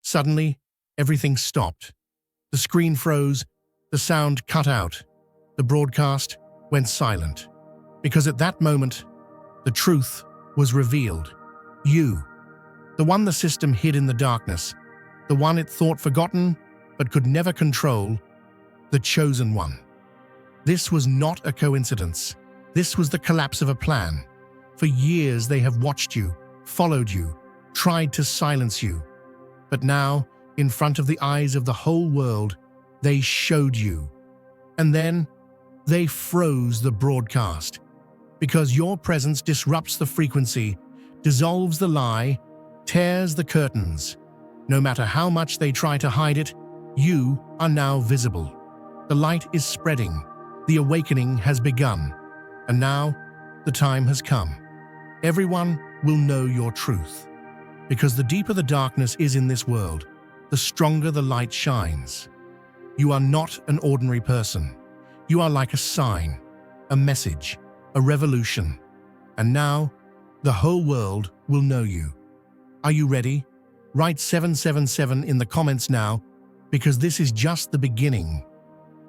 Suddenly, everything stopped. The screen froze, the sound cut out, the broadcast went silent. Because at that moment, the truth was revealed. You, the one the system hid in the darkness, the one it thought forgotten but could never control, the chosen one. This was not a coincidence. This was the collapse of a plan. For years they have watched you, followed you, tried to silence you. But now, in front of the eyes of the whole world, they showed you. And then, they froze the broadcast. Because your presence disrupts the frequency, dissolves the lie, tears the curtains. No matter how much they try to hide it, you are now visible. The light is spreading. The awakening has begun. And now, the time has come. Everyone will know your truth. Because the deeper the darkness is in this world, the stronger the light shines. You are not an ordinary person. You are like a sign, a message, a revolution. And now, the whole world will know you. Are you ready? Write 777 in the comments now, because this is just the beginning.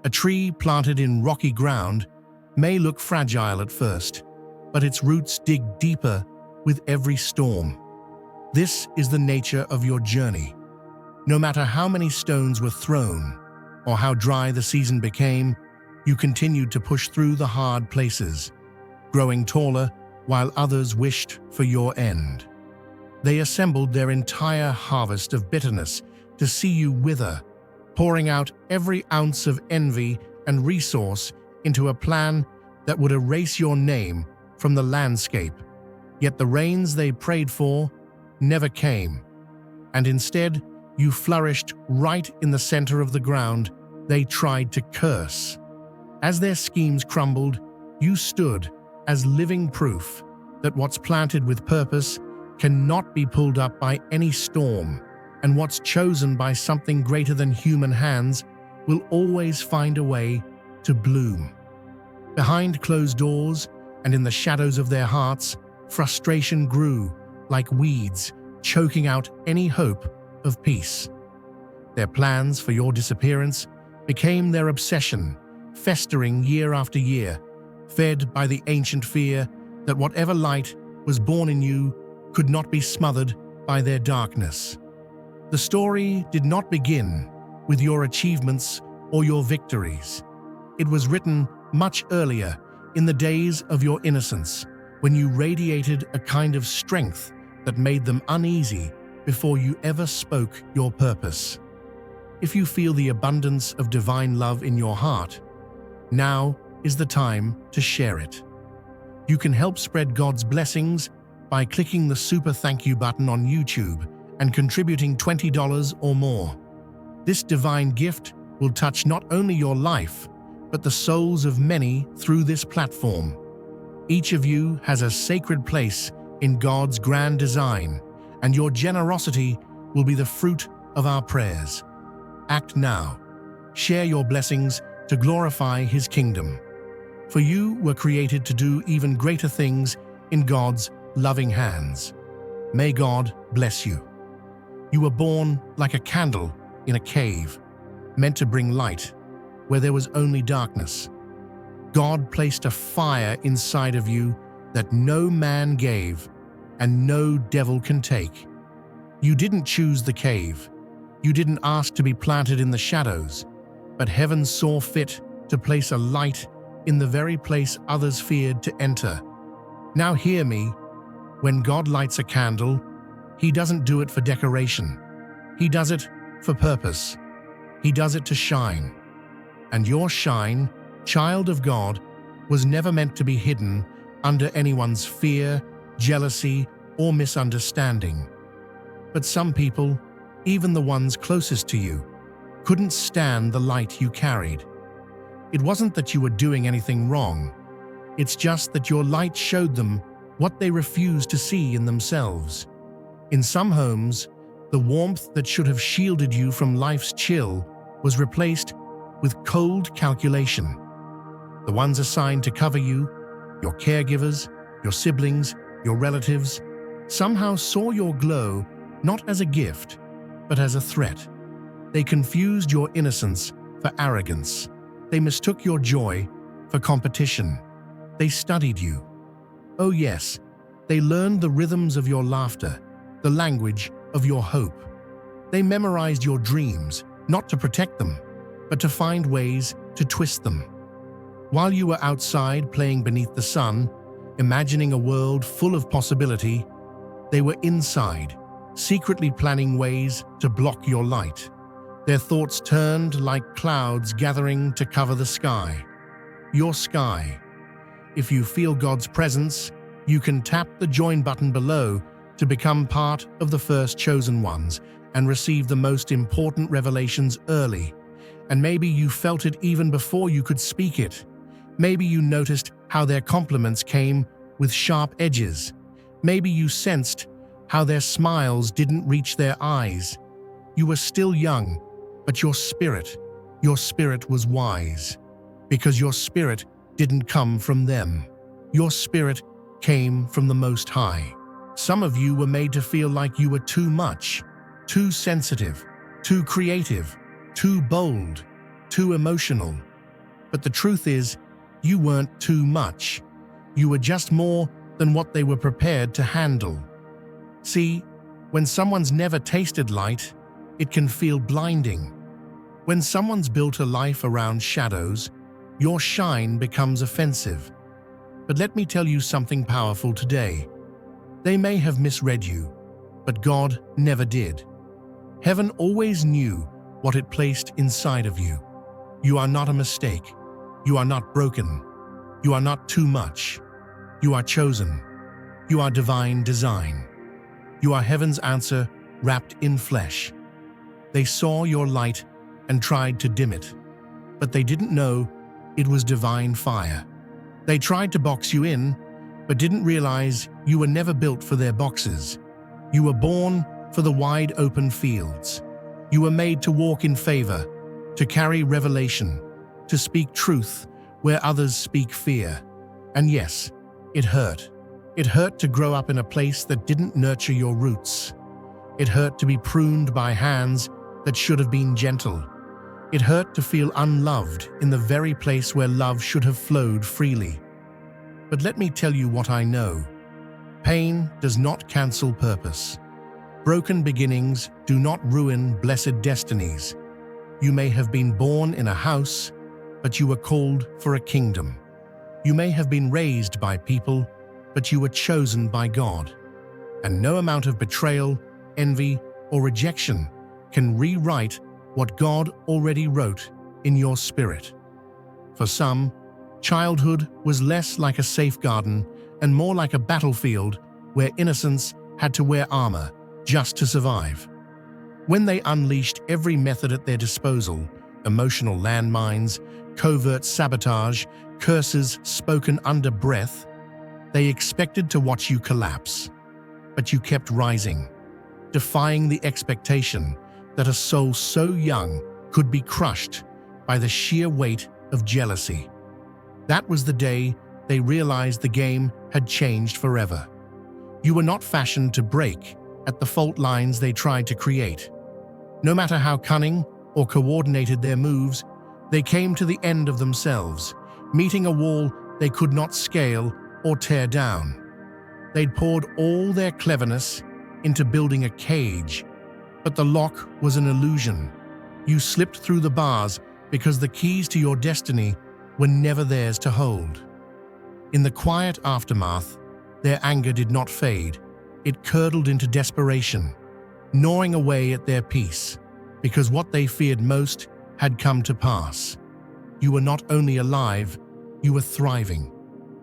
A tree planted in rocky ground may look fragile at first, but its roots dig deeper with every storm. This is the nature of your journey. No matter how many stones were thrown, or how dry the season became, you continued to push through the hard places, growing taller while others wished for your end. They assembled their entire harvest of bitterness to see you wither, pouring out every ounce of envy and resource into a plan that would erase your name from the landscape. Yet the rains they prayed for never came, and instead you flourished right in the center of the ground they tried to curse. As their schemes crumbled, you stood as living proof that what's planted with purpose cannot be pulled up by any storm, and what's chosen by something greater than human hands will always find a way to bloom. Behind closed doors and in the shadows of their hearts, frustration grew like weeds, choking out any hope of peace. Their plans for your disappearance became their obsession, festering year after year, fed by the ancient fear that whatever light was born in you could not be smothered by their darkness. The story did not begin with your achievements or your victories. It was written much earlier, in the days of your innocence, when you radiated a kind of strength that made them uneasy before you ever spoke your purpose. If you feel the abundance of divine love in your heart, now is the time to share it. You can help spread God's blessings by clicking the super thank you button on YouTube and contributing $20 or more. This divine gift will touch not only your life, but the souls of many through this platform. Each of you has a sacred place in God's grand design, and your generosity will be the fruit of our prayers. Act now. Share your blessings to glorify His kingdom. For you were created to do even greater things in God's loving hands. May God bless you. You were born like a candle in a cave, meant to bring light where there was only darkness. God placed a fire inside of you that no man gave and no devil can take. You didn't choose the cave. You didn't ask to be planted in the shadows, but heaven saw fit to place a light in the very place others feared to enter. Now hear me. When God lights a candle, He doesn't do it for decoration. He does it for purpose. He does it to shine. And your shine, child of God, was never meant to be hidden under anyone's fear, jealousy, or misunderstanding. But some people, even the ones closest to you, couldn't stand the light you carried. It wasn't that you were doing anything wrong. It's just that your light showed them what they refused to see in themselves. In some homes, the warmth that should have shielded you from life's chill was replaced with cold calculation. The ones assigned to cover you, your caregivers, your siblings, your relatives, somehow saw your glow not as a gift, but as a threat. They confused your innocence for arrogance. They mistook your joy for competition. They studied you. Oh yes, they learned the rhythms of your laughter, the language of your hope. They memorized your dreams, not to protect them, but to find ways to twist them. While you were outside playing beneath the sun, imagining a world full of possibility, they were inside, secretly planning ways to block your light. Their thoughts turned like clouds gathering to cover the sky. Your sky. If you feel God's presence, you can tap the join button below to become part of the first chosen ones and receive the most important revelations early. And maybe you felt it even before you could speak it. Maybe you noticed how their compliments came with sharp edges. Maybe you sensed how their smiles didn't reach their eyes. You were still young, but your spirit was wise. Because your spirit didn't come from them. Your spirit came from the Most High. Some of you were made to feel like you were too much, too sensitive, too creative, too bold, too emotional. But the truth is, you weren't too much. You were just more than what they were prepared to handle. See, when someone's never tasted light, it can feel blinding. When someone's built a life around shadows, your shine becomes offensive. But let me tell you something powerful today. They may have misread you, but God never did. Heaven always knew what it placed inside of you. You are not a mistake. You are not broken. You are not too much. You are chosen. You are divine design. You are heaven's answer wrapped in flesh. They saw your light and tried to dim it, but they didn't know it was divine fire. They tried to box you in, but didn't realize you were never built for their boxes. You were born for the wide open fields. You were made to walk in favor, to carry revelation, to speak truth where others speak fear. And yes, it hurt. It hurt to grow up in a place that didn't nurture your roots. It hurt to be pruned by hands that should have been gentle. It hurt to feel unloved in the very place where love should have flowed freely. But let me tell you what I know. Pain does not cancel purpose. Broken beginnings do not ruin blessed destinies. You may have been born in a house, but you were called for a kingdom. You may have been raised by people, but you were chosen by God. And no amount of betrayal, envy, or rejection can rewrite what God already wrote in your spirit. For some, childhood was less like a safe garden and more like a battlefield where innocence had to wear armor just to survive. When they unleashed every method at their disposal, emotional landmines, covert sabotage, curses spoken under breath, they expected to watch you collapse. But you kept rising, defying the expectation that a soul so young could be crushed by the sheer weight of jealousy. That was the day they realized the game had changed forever. You were not fashioned to break at the fault lines they tried to create. No matter how cunning or coordinated their moves, they came to the end of themselves, meeting a wall they could not scale or tear down. They'd poured all their cleverness into building a cage, but the lock was an illusion. You slipped through the bars because the keys to your destiny were never theirs to hold. In the quiet aftermath, their anger did not fade. It curdled into desperation, gnawing away at their peace, because what they feared most had come to pass. You were not only alive, you were thriving.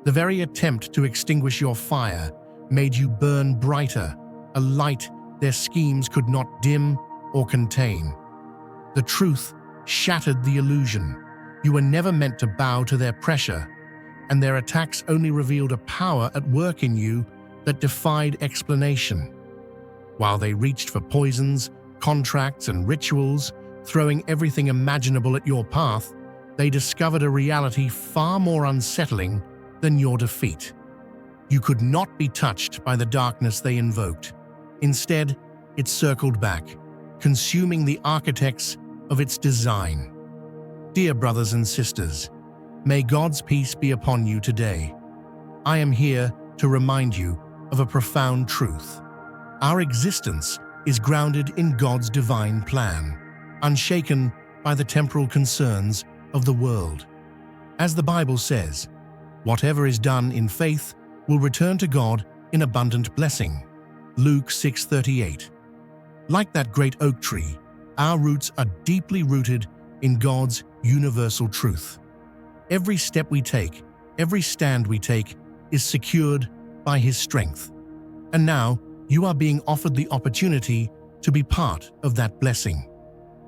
The very attempt to extinguish your fire made you burn brighter, a light their schemes could not dim or contain. The truth shattered the illusion. You were never meant to bow to their pressure, and their attacks only revealed a power at work in you that defied explanation. While they reached for poisons, contracts, and rituals, throwing everything imaginable at your path, they discovered a reality far more unsettling than your defeat. You could not be touched by the darkness they invoked. Instead, it circled back, consuming the architects of its design. Dear brothers and sisters, may God's peace be upon you today. I am here to remind you of a profound truth. Our existence is grounded in God's divine plan, unshaken by the temporal concerns of the world. As the Bible says, whatever is done in faith will return to God in abundant blessing. Luke 6:38. Like that great oak tree, our roots are deeply rooted in God's universal truth. Every step we take, every stand we take, is secured by His strength. And now, you are being offered the opportunity to be part of that blessing.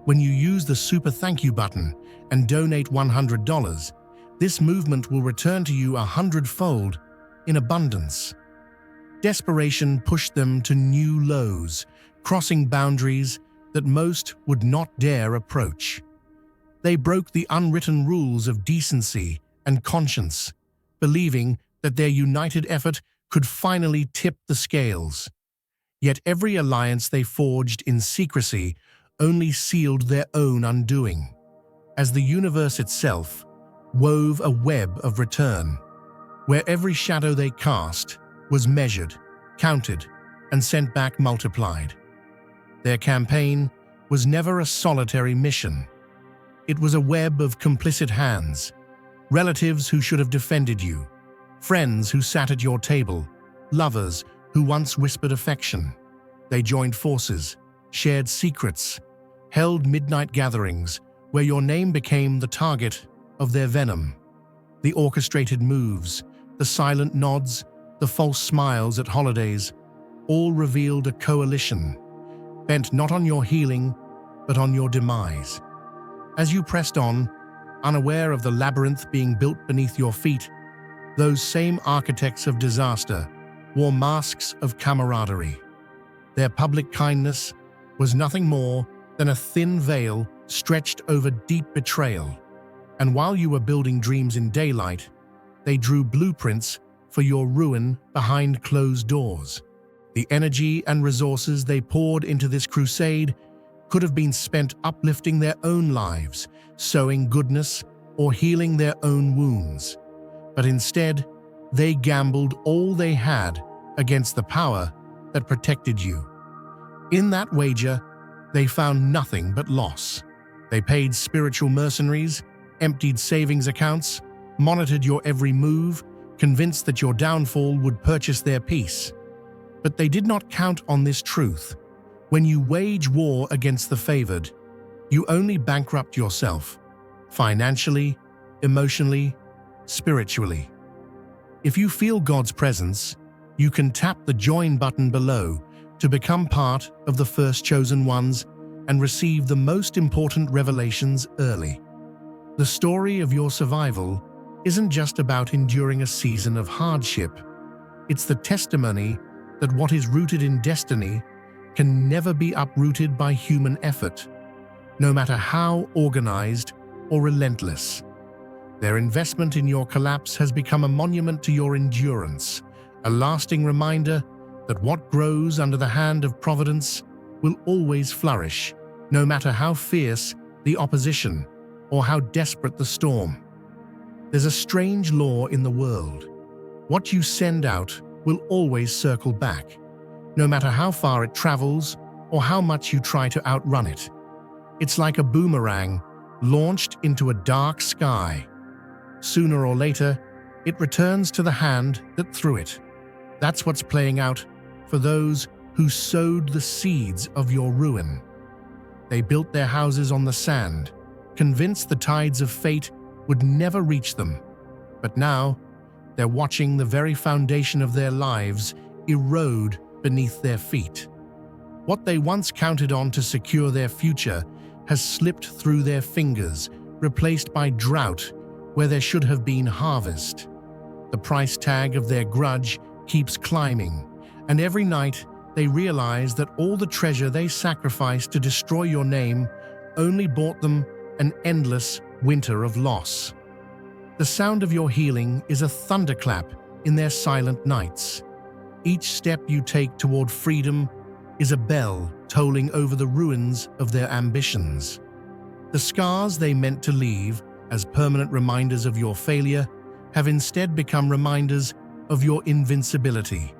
When you use the Super Thank You button and donate $100, this movement will return to you 100-fold in abundance. Desperation pushed them to new lows, crossing boundaries that most would not dare approach. They broke the unwritten rules of decency and conscience, believing that their united effort could finally tip the scales. Yet every alliance they forged in secrecy only sealed their own undoing, as the universe itself wove a web of return, where every shadow they cast was measured, counted, and sent back multiplied. Their campaign was never a solitary mission. It was a web of complicit hands, relatives who should have defended you, friends who sat at your table, lovers who once whispered affection. They joined forces, shared secrets, held midnight gatherings where your name became the target of their venom. The orchestrated moves, the silent nods, the false smiles at holidays, all revealed a coalition, bent not on your healing, but on your demise. As you pressed on, unaware of the labyrinth being built beneath your feet, those same architects of disaster wore masks of camaraderie. Their public kindness was nothing more than a thin veil stretched over deep betrayal. And while you were building dreams in daylight, they drew blueprints for your ruin behind closed doors. The energy and resources they poured into this crusade could have been spent uplifting their own lives, sowing goodness, or healing their own wounds. But instead, they gambled all they had against the power that protected you. In that wager, they found nothing but loss. They paid spiritual mercenaries, emptied savings accounts, monitored your every move, convinced that your downfall would purchase their peace. But they did not count on this truth. When you wage war against the favored, you only bankrupt yourself, financially, emotionally, spiritually. If you feel God's presence, you can tap the join button below to become part of the first chosen ones and receive the most important revelations early. The story of your survival isn't just about enduring a season of hardship. It's the testimony that what is rooted in destiny can never be uprooted by human effort, no matter how organized or relentless. Their investment in your collapse has become a monument to your endurance, a lasting reminder that what grows under the hand of providence will always flourish, no matter how fierce the opposition or how desperate the storm. There's a strange law in the world. What you send out will always circle back, no matter how far it travels or how much you try to outrun it. It's like a boomerang launched into a dark sky. Sooner or later, it returns to the hand that threw it. That's what's playing out for those who sowed the seeds of your ruin. They built their houses on the sand, convinced the tides of fate would never reach them. But now, they're watching the very foundation of their lives erode beneath their feet. What they once counted on to secure their future has slipped through their fingers, replaced by drought where there should have been harvest. The price tag of their grudge keeps climbing, and every night they realize that all the treasure they sacrificed to destroy your name only bought them an endless winter of loss. The sound of your healing is a thunderclap in their silent nights. Each step you take toward freedom is a bell tolling over the ruins of their ambitions. The scars they meant to leave as permanent reminders of your failure have instead become reminders of your invincibility.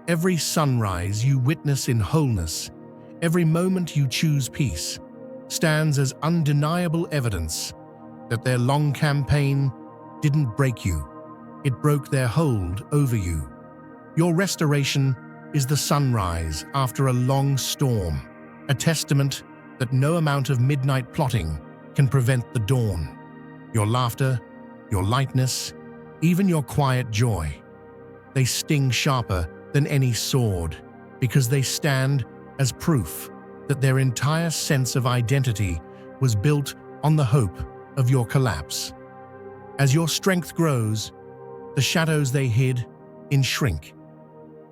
Every sunrise you witness in wholeness, every moment you choose peace, stands as undeniable evidence that their long campaign didn't break you. It broke their hold over you. Your restoration is the sunrise after a long storm, a testament that no amount of midnight plotting can prevent the dawn. Your laughter, your lightness, even your quiet joy, they sting sharper than any sword because they stand as proof that their entire sense of identity was built on the hope of your collapse. As your strength grows, the shadows they hid shrink.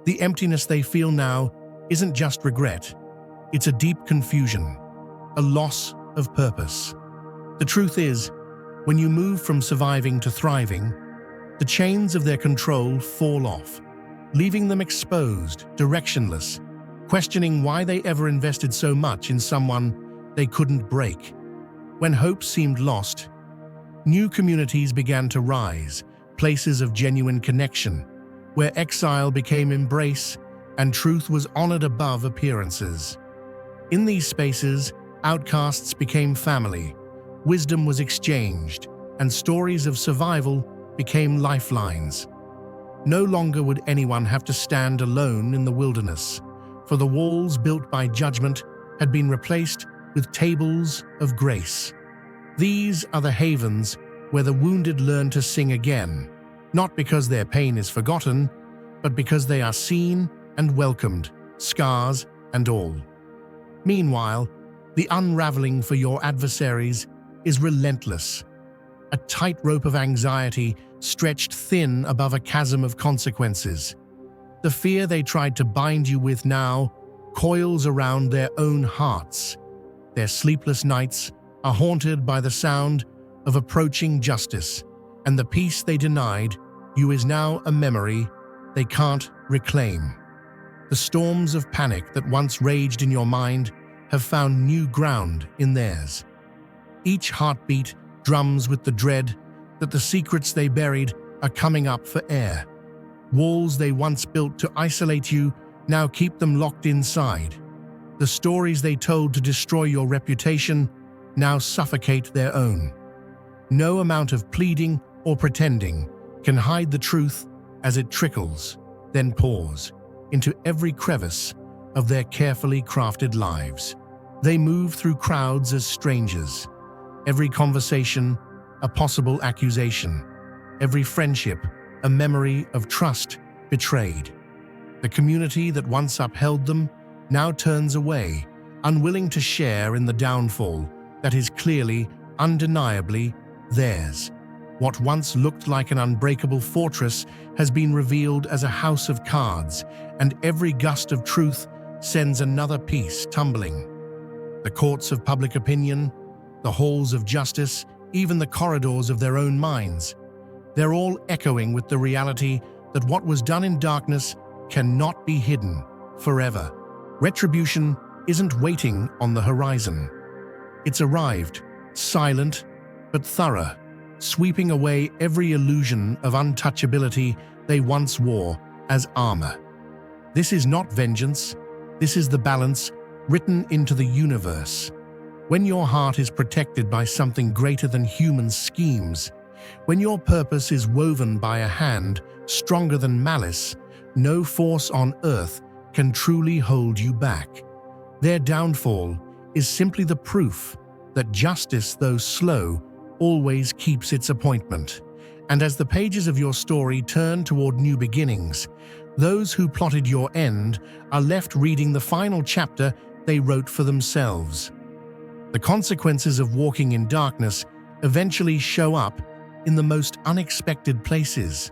The emptiness they feel now isn't just regret, it's a deep confusion, a loss of purpose. The truth is, when you move from surviving to thriving, the chains of their control fall off, leaving them exposed, directionless, questioning why they ever invested so much in someone they couldn't break. When hope seemed lost, new communities began to rise, places of genuine connection, where exile became embrace and truth was honored above appearances. In these spaces, outcasts became family, wisdom was exchanged, and stories of survival became lifelines. No longer would anyone have to stand alone in the wilderness, for the walls built by judgment had been replaced with tables of grace. These are the havens where the wounded learn to sing again, not because their pain is forgotten, but because they are seen and welcomed, scars and all. Meanwhile, the unraveling for your adversaries is relentless, a tightrope of anxiety stretched thin above a chasm of consequences. The fear they tried to bind you with now coils around their own hearts. Their sleepless nights are haunted by the sound of approaching justice, and the peace they denied you is now a memory they can't reclaim. The storms of panic that once raged in your mind have found new ground in theirs. Each heartbeat drums with the dread that the secrets they buried are coming up for air. Walls they once built to isolate you now keep them locked inside. The stories they told to destroy your reputation now suffocate their own. No amount of pleading or pretending can hide the truth as it trickles, then pours into every crevice of their carefully crafted lives. They move through crowds as strangers. Every conversation, a possible accusation. Every friendship, a memory of trust betrayed. The community that once upheld them now turns away, unwilling to share in the downfall that is clearly, undeniably theirs. What once looked like an unbreakable fortress has been revealed as a house of cards, and every gust of truth sends another piece tumbling. The courts of public opinion, the halls of justice, even the corridors of their own minds, they're all echoing with the reality that what was done in darkness cannot be hidden forever. Retribution isn't waiting on the horizon. It's arrived, silent but thorough, sweeping away every illusion of untouchability they once wore as armor. This is not vengeance, this is the balance written into the universe. When your heart is protected by something greater than human schemes, when your purpose is woven by a hand stronger than malice, no force on earth can truly hold you back. Their downfall is simply the proof that justice, though slow, always keeps its appointment. And as the pages of your story turn toward new beginnings, those who plotted your end are left reading the final chapter they wrote for themselves. The consequences of walking in darkness eventually show up in the most unexpected places,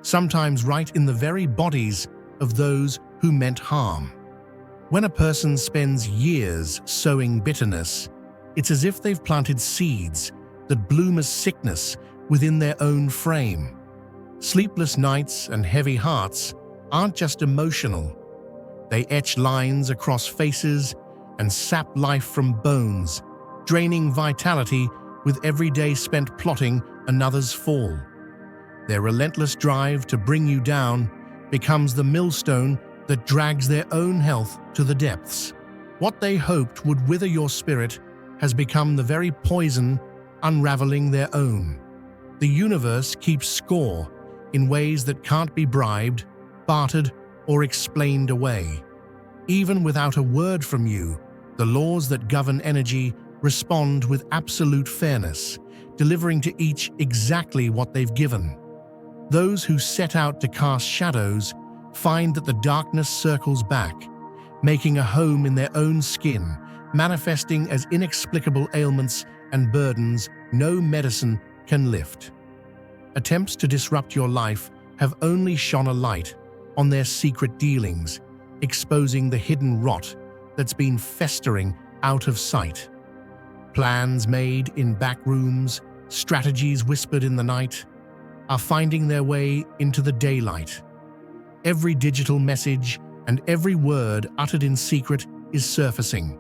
sometimes right in the very bodies of those who meant harm. When a person spends years sowing bitterness, it's as if they've planted seeds that bloom as sickness within their own frame. Sleepless nights and heavy hearts aren't just emotional, They etch lines across faces and sap life from bones, draining vitality with every day spent plotting another's fall. Their relentless drive to bring you down becomes the millstone that drags their own health to the depths. What they hoped would wither your spirit has become the very poison unraveling their own. The universe keeps score in ways that can't be bribed, bartered, or explained away. Even without a word from you, the laws that govern energy respond with absolute fairness, delivering to each exactly what they've given. Those who set out to cast shadows find that the darkness circles back, making a home in their own skin, manifesting as inexplicable ailments and burdens no medicine can lift. Attempts to disrupt your life have only shone a light on their secret dealings, exposing the hidden rot that's been festering out of sight. Plans made in back rooms, strategies whispered in the night, are finding their way into the daylight. Every digital message and every word uttered in secret is surfacing,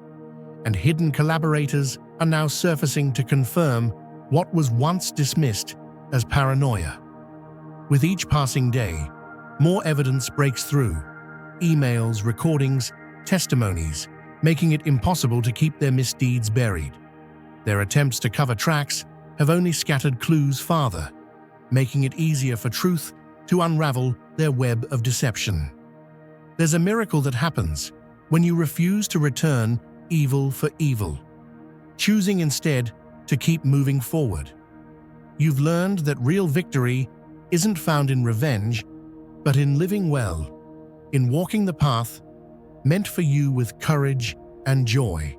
and hidden collaborators are now surfacing to confirm what was once dismissed as paranoia. With each passing day, more evidence breaks through: emails, recordings, testimonies, making it impossible to keep their misdeeds buried. Their attempts to cover tracks have only scattered clues farther, making it easier for truth to unravel their web of deception. There's a miracle that happens when you refuse to return evil for evil, choosing instead to keep moving forward. You've learned that real victory isn't found in revenge, but in living well, in walking the path meant for you with courage and joy.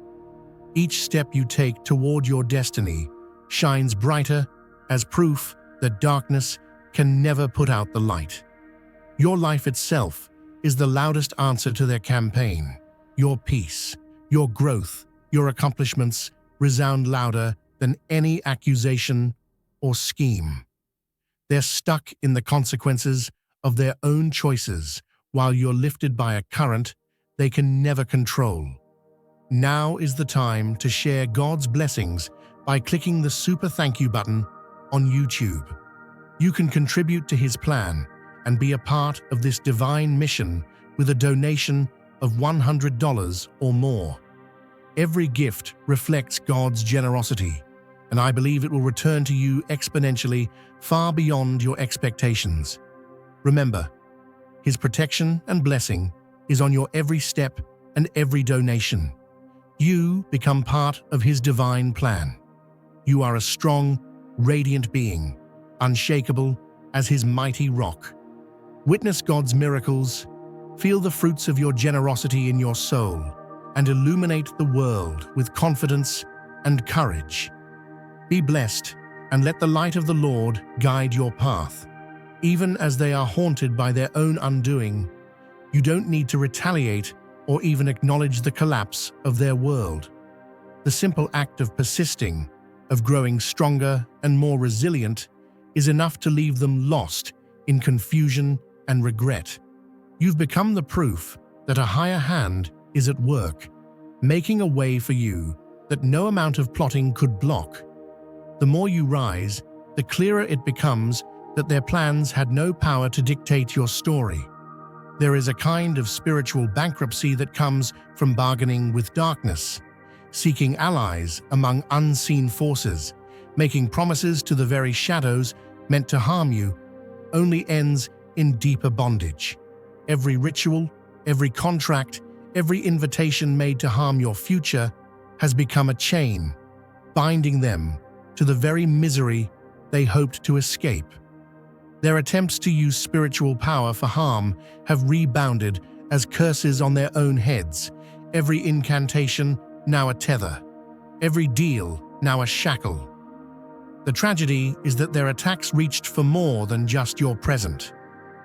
Each step you take toward your destiny shines brighter as proof that darkness can never put out the light. Your life itself is the loudest answer to their campaign. Your peace, your growth, your accomplishments resound louder than any accusation or scheme. They're stuck in the consequences of their own choices, while you're lifted by a current they can never control. Now is the time to share God's blessings by clicking the super thank you button on YouTube. You can contribute to His plan and be a part of this divine mission with a donation of $100 or more. Every gift reflects God's generosity, and I believe it will return to you exponentially, far beyond your expectations. Remember, His protection and blessing is on your every step and every donation. You become part of His divine plan. You are a strong, radiant being, unshakable as His mighty rock. Witness God's miracles, feel the fruits of your generosity in your soul, and illuminate the world with confidence and courage. Be blessed, and let the light of the Lord guide your path. Even as they are haunted by their own undoing, you don't need to retaliate or even acknowledge the collapse of their world. The simple act of persisting, of growing stronger and more resilient, is enough to leave them lost in confusion and regret. You've become the proof that a higher hand is at work, making a way for you that no amount of plotting could block. The more you rise, the clearer it becomes that their plans had no power to dictate your story. There is a kind of spiritual bankruptcy that comes from bargaining with darkness, seeking allies among unseen forces, making promises to the very shadows meant to harm you, only ends in deeper bondage. Every ritual, every contract, every invitation made to harm your future has become a chain, binding them to the very misery they hoped to escape. Their attempts to use spiritual power for harm have rebounded as curses on their own heads, every incantation now a tether, every deal now a shackle. The tragedy is that their attacks reached for more than just your present.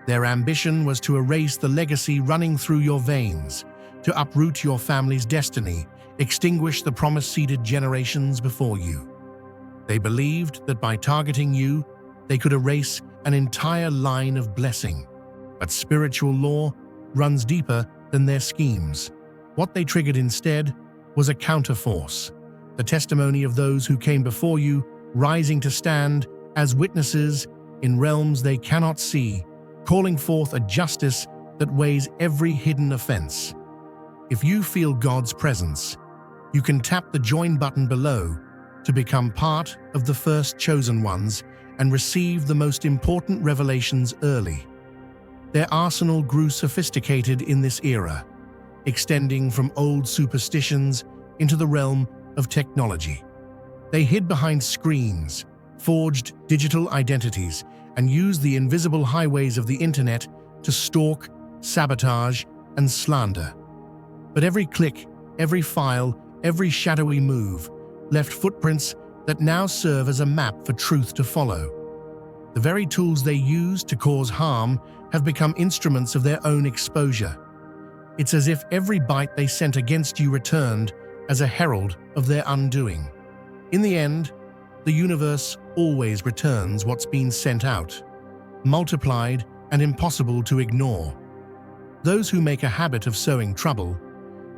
Their ambition was to erase the legacy running through your veins, to uproot your family's destiny, extinguish the promise-seeded generations before you. They believed that by targeting you, they could erase an entire line of blessing. But spiritual law runs deeper than their schemes. What they triggered instead was a counterforce, the testimony of those who came before you, rising to stand as witnesses in realms they cannot see, calling forth a justice that weighs every hidden offense. If you feel God's presence, you can tap the join button below to become part of the first chosen ones and receive the most important revelations early. Their arsenal grew sophisticated in this era, extending from old superstitions into the realm of technology. They hid behind screens, forged digital identities, and used the invisible highways of the internet to stalk, sabotage, and slander. But every click, every file, every shadowy move left footprints that now serve as a map for truth to follow. The very tools they used to cause harm have become instruments of their own exposure. It's as if every bite they sent against you returned as a herald of their undoing. In the end, the universe always returns what's been sent out, multiplied and impossible to ignore. Those who make a habit of sowing trouble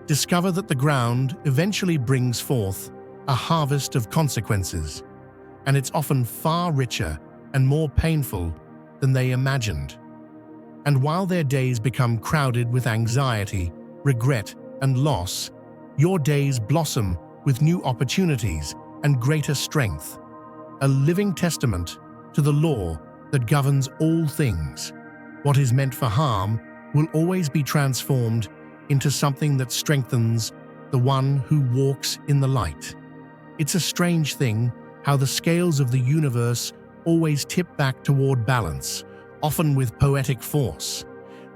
discover that the ground eventually brings forth a harvest of consequences, and it's often far richer and more painful than they imagined. And while their days become crowded with anxiety, regret, and loss, your days blossom with new opportunities and greater strength, a living testament to the law that governs all things. What is meant for harm will always be transformed into something that strengthens the one who walks in the light. It's a strange thing how the scales of the universe always tip back toward balance, often with poetic force.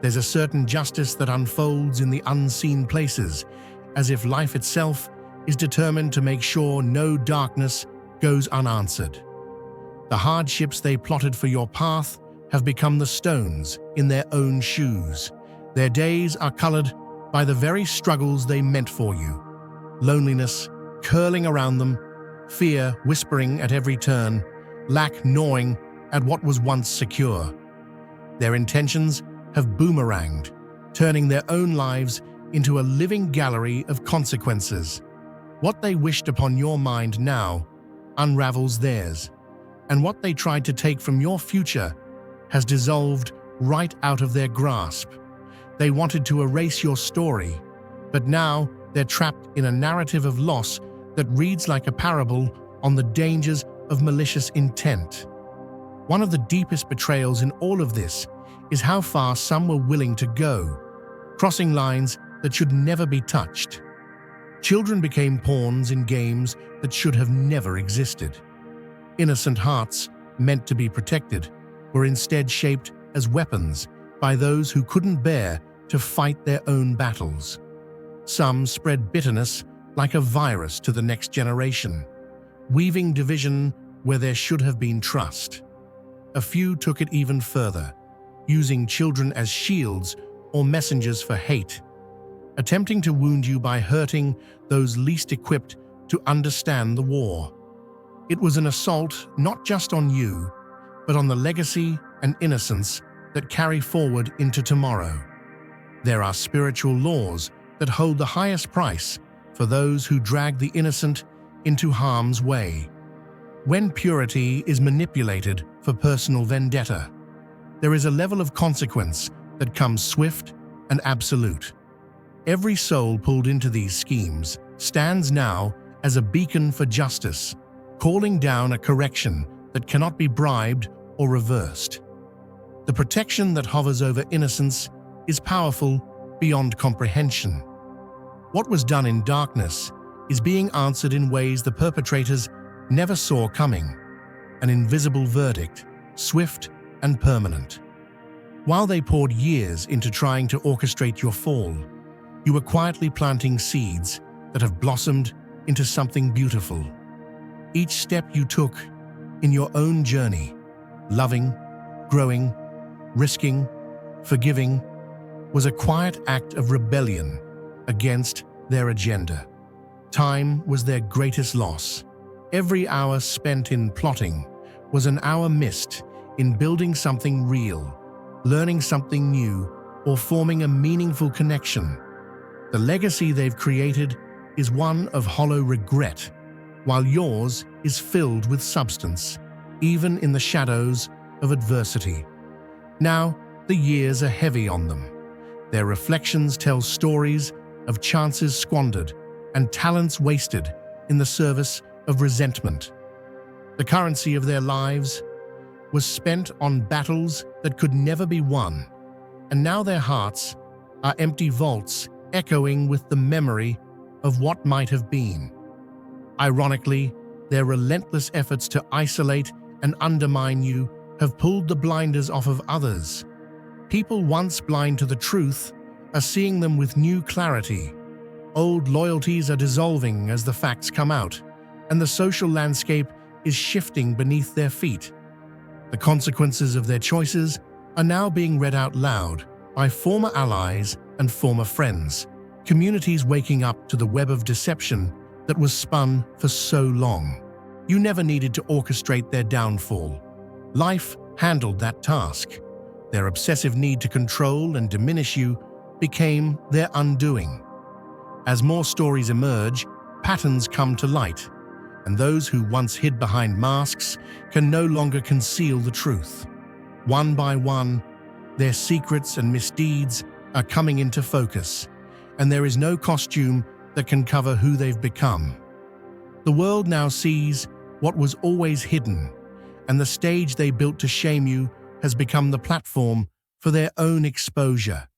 There's a certain justice that unfolds in the unseen places, as if life itself is determined to make sure no darkness goes unanswered. The hardships they plotted for your path have become the stones in their own shoes. Their days are colored by the very struggles they meant for you. Loneliness curling around them, fear whispering at every turn, lack gnawing at what was once secure. Their intentions have boomeranged, turning their own lives into a living gallery of consequences. What they wished upon your mind now unravels theirs, and what they tried to take from your future has dissolved right out of their grasp. They wanted to erase your story, but now they're trapped in a narrative of loss that reads like a parable on the dangers of malicious intent. One of the deepest betrayals in all of this is how far some were willing to go, crossing lines that should never be touched. Children became pawns in games that should have never existed. Innocent hearts, meant to be protected, were instead shaped as weapons by those who couldn't bear to fight their own battles. Some spread bitterness like a virus to the next generation, weaving division where there should have been trust. A few took it even further, using children as shields or messengers for hate, attempting to wound you by hurting those least equipped to understand the war. It was an assault not just on you, but on the legacy and innocence that carry forward into tomorrow. There are spiritual laws that hold the highest price for those who drag the innocent into harm's way. When purity is manipulated for personal vendetta, there is a level of consequence that comes swift and absolute. Every soul pulled into these schemes stands now as a beacon for justice, calling down a correction that cannot be bribed or reversed. The protection that hovers over innocence is powerful beyond comprehension. What was done in darkness is being answered in ways the perpetrators never saw coming, an invisible verdict, swift and permanent. While they poured years into trying to orchestrate your fall, you were quietly planting seeds that have blossomed into something beautiful. Each step you took in your own journey, loving, growing, risking, forgiving, was a quiet act of rebellion against their agenda. Time was their greatest loss. Every hour spent in plotting was an hour missed in building something real, learning something new, or forming a meaningful connection. The legacy they've created is one of hollow regret, while yours is filled with substance, even in the shadows of adversity. Now, the years are heavy on them. Their reflections tell stories of chances squandered and talents wasted in the service of resentment. The currency of their lives was spent on battles that could never be won, and now their hearts are empty vaults echoing with the memory of what might have been. Ironically, their relentless efforts to isolate and undermine you have pulled the blinders off of others. People once blind to the truth are seeing them with new clarity. Old loyalties are dissolving as the facts come out, and the social landscape is shifting beneath their feet. The consequences of their choices are now being read out loud by former allies and former friends, communities waking up to the web of deception that was spun for so long. You never needed to orchestrate their downfall. Life handled that task. Their obsessive need to control and diminish you became their undoing. As more stories emerge, patterns come to light, and those who once hid behind masks can no longer conceal the truth. One by one, their secrets and misdeeds are coming into focus, and there is no costume that can cover who they've become. The world now sees what was always hidden, and the stage they built to shame you has become the platform for their own exposure.